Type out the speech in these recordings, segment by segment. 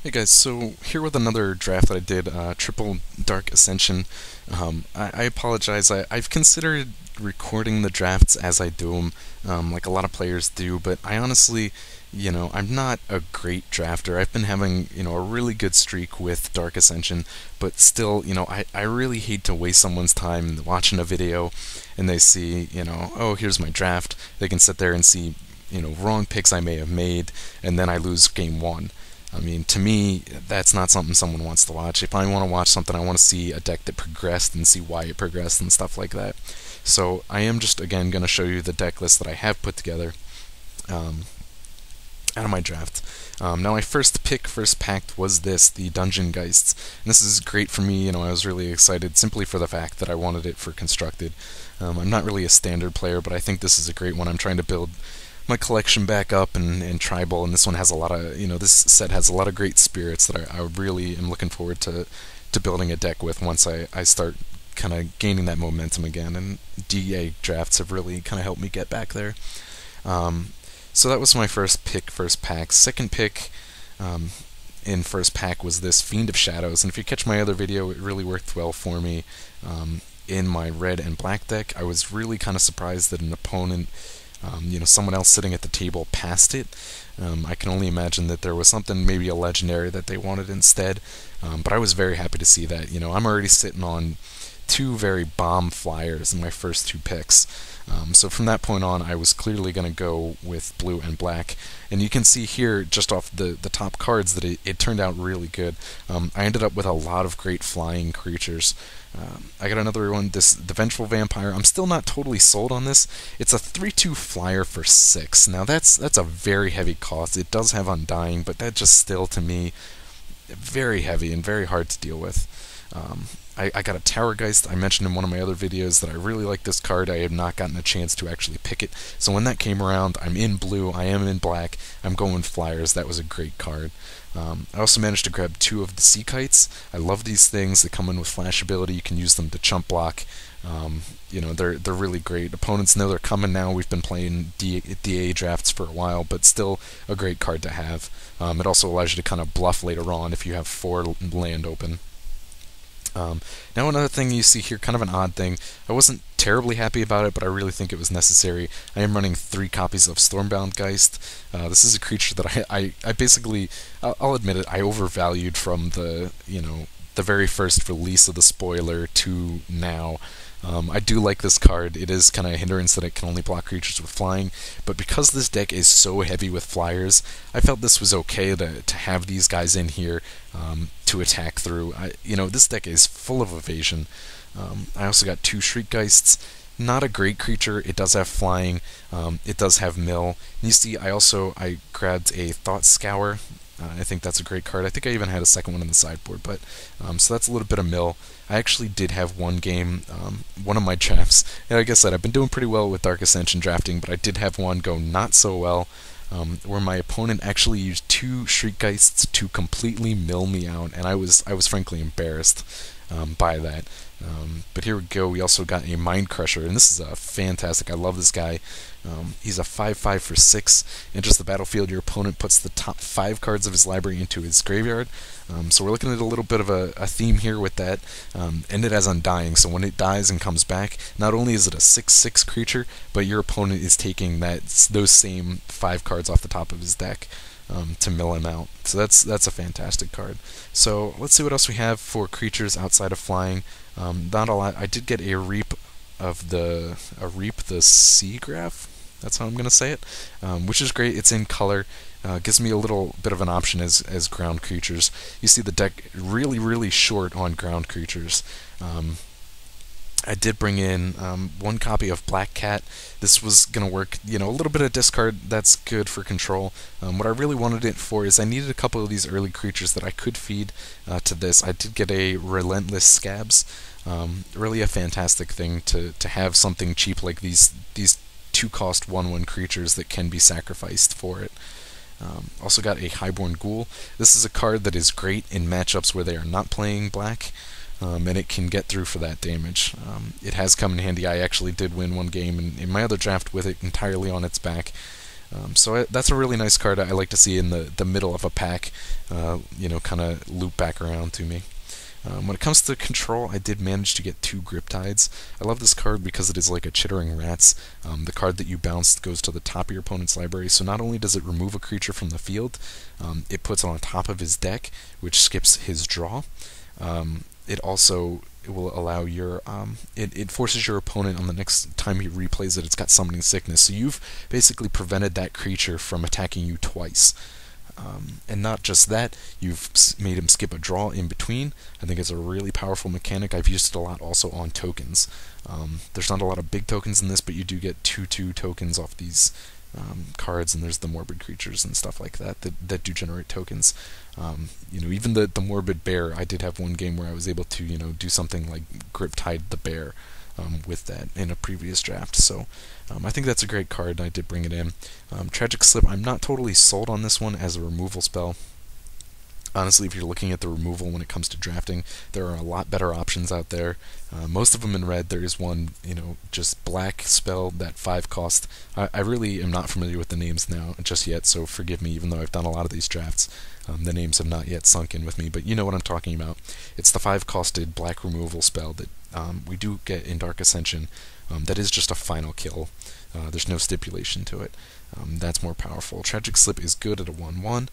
Hey guys, so here with another draft that I did, Triple Dark Ascension. I apologize, I've considered recording the drafts as I do them, like a lot of players do, but I honestly, I'm not a great drafter. I've been having, a really good streak with Dark Ascension, but still, I really hate to waste someone's time watching a video and they see, oh, here's my draft. They can sit there and see, wrong picks I may have made, and then I lose game one. I mean, to me, that's not something someone wants to watch. If I want to watch something, I want to see a deck that progressed and see why it progressed and stuff like that. So I am just, again, going to show you the deck list that I have put together um, out of my draft. Now, my first pick, first pack was this, the Dungeon Geists. And this is great for me. I was really excited simply for the fact that I wanted it for Constructed. I'm not really a standard player, but I think this is a great one. I'm trying to build my collection back up and tribal, and this one has a lot of, this set has a lot of great spirits that I really am looking forward to building a deck with once I start kind of gaining that momentum again, and DKA drafts have really kind of helped me get back there. So that was my first pick, first pack. Second pick in first pack was this Fiend of Shadows, and if you catch my other video, it really worked well for me. In my red and black deck, I was really kind of surprised that an opponent, someone else sitting at the table passed it. I can only imagine that there was something, maybe a legendary that they wanted instead. But I was very happy to see that. I'm already sitting on two very bomb flyers in my first two picks. So from that point on, I was clearly going to go with blue and black. And you can see here, just off the top cards, that it turned out really good. I ended up with a lot of great flying creatures. I got another one, the Vengeful Vampire. I'm still not totally sold on this. It's a 3/2 flyer for 6. Now that's a very heavy cost. It does have Undying, but that just still, to me, very heavy and very hard to deal with. I got a Tower Geist. I mentioned in one of my other videos that I really like this card. I have not gotten a chance to actually pick it. So when that came around, I'm in blue, I am in black, I'm going flyers. That was a great card. I also managed to grab 2 of the Sea Kites. I love these things. They come in with flash ability. You can use them to chump block. They're really great. Opponents know they're coming now. We've been playing DKA drafts for a while, but still a great card to have. It also allows you to kind of bluff later on if you have 4 land open. Now another thing you see here, kind of an odd thing. I wasn't terribly happy about it, but I really think it was necessary. I am running 3 copies of Stormbound Geist. This is a creature that I basically, I'll admit it, I overvalued from the very first release of the spoiler to now. I do like this card. It is kind of a hindrance that it can only block creatures with flying, but because this deck is so heavy with flyers, I felt this was okay to have these guys in here to attack through. This deck is full of evasion. I also got 2 Shriek Geists. Not a great creature. It does have flying. It does have mill. And you see, I grabbed a Thought Scour. I think that's a great card. I think I even had a second one in the sideboard, but so that's a little bit of mill. I actually did have one game, one of my drafts, and like I said, I've been doing pretty well with Dark Ascension drafting, but I did have one go not so well, where my opponent actually used 2 Shriek Geists to completely mill me out, and I was frankly embarrassed by that. But here we go. We also got a Mind Crusher, and this is fantastic. I love this guy. He's a 5/5 for 6. Enters the battlefield. Your opponent puts the top 5 cards of his library into his graveyard. So we're looking at a little bit of a theme here with that. And it has Undying, so when it dies and comes back, not only is it a 6/6 creature, but your opponent is taking those same 5 cards off the top of his deck to mill him out. So that's a fantastic card. So let's see what else we have for creatures outside of flying. Not a lot. I did get a Reap the Seagraph. That's how I'm going to say it, which is great. It's in color. Gives me a little bit of an option as ground creatures. You see the deck really, really short on ground creatures. I did bring in 1 copy of Black Cat. This was going to work, a little bit of discard. That's good for control. What I really wanted it for is I needed a couple of these early creatures that I could feed to this. I did get a Relentless Scabs. Really a fantastic thing to have something cheap like these 2-cost 1/1 creatures that can be sacrificed for it. Also got a Highborn Ghoul. This is a card that is great in matchups where they are not playing black. And it can get through for that damage. It has come in handy. I actually did win one game in my other draft with it entirely on its back. So that's a really nice card I like to see in the middle of a pack, kind of loop back around to me. When it comes to control, I did manage to get 2 Grip Tides. I love this card because it is like a Chittering Rats. The card that you bounce goes to the top of your opponent's library, so not only does it remove a creature from the field, it puts it on top of his deck, which skips his draw. It will allow it forces your opponent on the next time he replays it, it's got Summoning Sickness, so you've basically prevented that creature from attacking you twice. And not just that, you've made him skip a draw in between. I think it's a really powerful mechanic. I've used it a lot also on tokens. There's not a lot of big tokens in this, but you do get 2/2 tokens off these cards, and there's the Morbid creatures and stuff like that do generate tokens. Even the Morbid Bear, I did have one game where I was able to do something like Grip Tide the Bear with that in a previous draft. So I think that's a great card, and I did bring it in. Tragic Slip, I'm not totally sold on this one as a removal spell. Honestly, if you're looking at the removal when it comes to drafting, there are a lot better options out there. Most of them in red. There is one, just black spell, that 5 cost. I really am not familiar with the names now just yet, so forgive me, even though I've done a lot of these drafts. The names have not yet sunk in with me, but you know what I'm talking about. It's the 5-costed black removal spell that we do get in Dark Ascension. That is just a final kill. There's no stipulation to it. That's more powerful. Tragic Slip is good at a 1/1.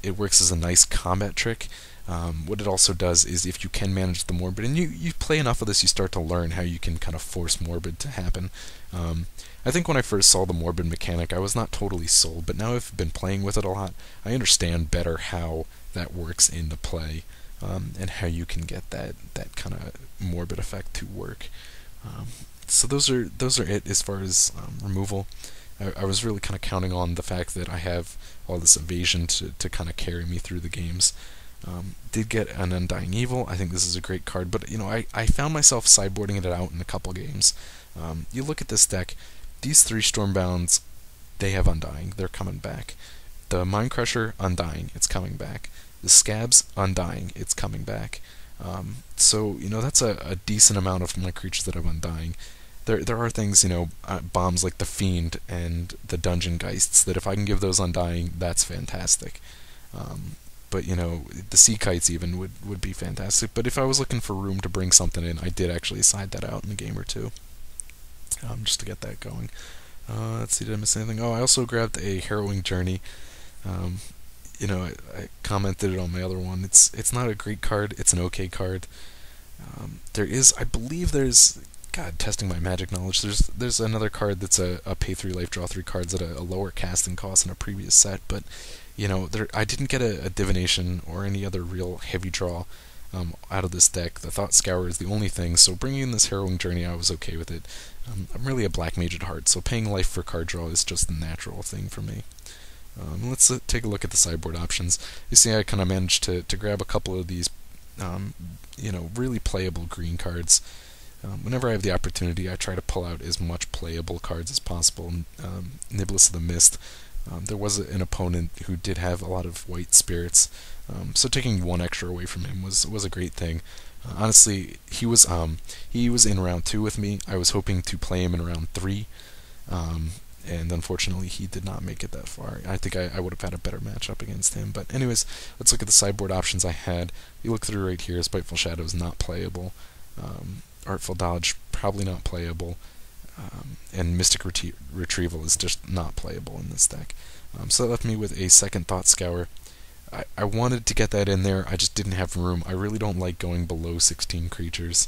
It works as a nice combat trick. What it also does is if you can manage the Morbid, and you play enough of this, you start to learn how you can kind of force Morbid to happen. I think when I first saw the Morbid mechanic, I was not totally sold, but now I've been playing with it a lot. I understand better how that works into play, and how you can get that kind of Morbid effect to work. So those are it as far as removal. I was really kind of counting on the fact that I have all this evasion to kind of carry me through the games. Did get an Undying Evil. I think this is a great card, but I found myself sideboarding it out in a couple games. You look at this deck, these 3 Stormbounds, they have Undying. They're coming back. The Mind Crusher, Undying. It's coming back. The Scabs, Undying. It's coming back. So that's a decent amount of my creatures that have Undying. There are things, bombs like the Fiend and the Dungeon Geists, that if I can give those Undying, that's fantastic. But the Sea Kites even would be fantastic. But if I was looking for room to bring something in, I did actually side that out in a game or two, just to get that going. Let's see, did I miss anything? Oh, I also grabbed a Harrowing Journey. I commented it on my other one. It's not a great card. It's an okay card. I believe there's, God, testing my magic knowledge, there's another card that's a pay 3 life, draw 3 cards at a lower casting cost in a previous set, but I didn't get a divination or any other real heavy draw out of this deck. The Thought Scour is the only thing, so bringing in this Harrowing Journey, I was okay with it. I'm really a black mage at heart, so paying life for card draw is just the natural thing for me. Let's take a look at the sideboard options. You see I kind of managed to grab a couple of these really playable green cards. Whenever I have the opportunity, I try to pull out as much playable cards as possible. Niblis of the Mist. There was an opponent who did have a lot of white spirits, so taking 1 extra away from him was a great thing. Honestly, he was in round 2 with me. I was hoping to play him in round 3, and unfortunately he did not make it that far. I think I would have had a better matchup against him. But anyways, let's look at the sideboard options I had. You look through right here. Spiteful Shadow is not playable. Artful Dodge, probably not playable. And Mystic Retrieval is just not playable in this deck. So that left me with a second Thought Scour. I wanted to get that in there, I just didn't have room. I really don't like going below 16 creatures.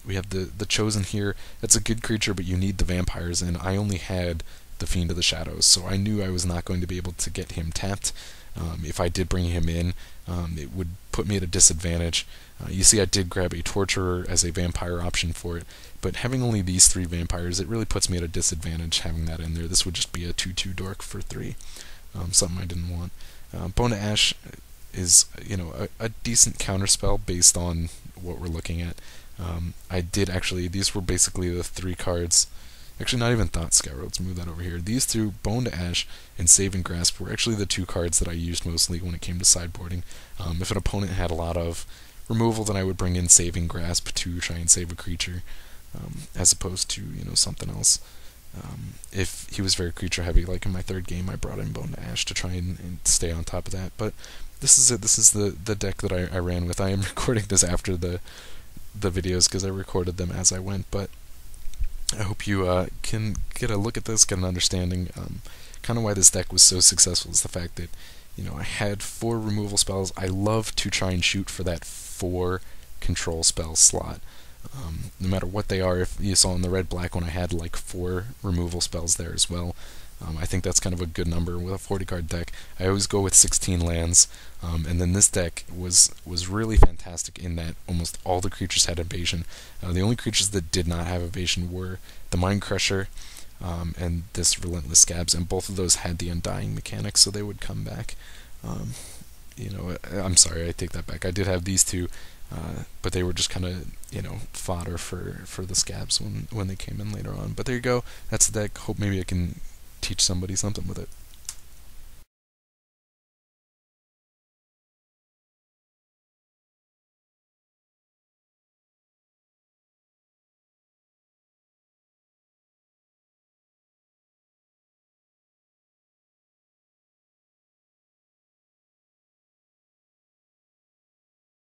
We have the Chosen here. That's a good creature, but you need the vampires, and I only had the Fiend of the Shadows, so I knew I was not going to be able to get him tapped. If I did bring him in, it would put me at a disadvantage. You see I did grab a Torturer as a vampire option for it, but having only these 3 vampires, it really puts me at a disadvantage having that in there. This would just be a 2/2 dork for 3, something I didn't want. Bone to Ash is a decent counterspell based on what we're looking at. I did actually, these were basically the 3 cards. Actually, not even Thought Scour. Let's move that over here. These 2, Bone to Ash and Save and Grasp, were actually the 2 cards that I used mostly when it came to sideboarding. If an opponent had a lot of removal, then I would bring in Saving Grasp to try and save a creature, as opposed to something else. If he was very creature heavy, like in my third game, I brought in Bone to Ash to try and stay on top of that. But this is it. This is the deck that I ran with. I am recording this after the videos because I recorded them as I went. But I hope you can get a look at this, get an understanding. Kind of why this deck was so successful is the fact that I had 4 removal spells. I love to try and shoot for that 4 control spell slot. No matter what they are, if you saw in the red-black one, I had like 4 removal spells there as well. I think that's kind of a good number with a 40-card deck. I always go with 16 lands, and then this deck was really fantastic in that almost all the creatures had evasion. The only creatures that did not have evasion were the Mind Crusher and this Relentless Scabs, and both of those had the Undying mechanic, so they would come back. I'm sorry, I take that back. I did have these 2, but they were just kind of fodder for the Scabs when they came in later on. But there you go. That's the deck. Hope maybe I can teach somebody something with it.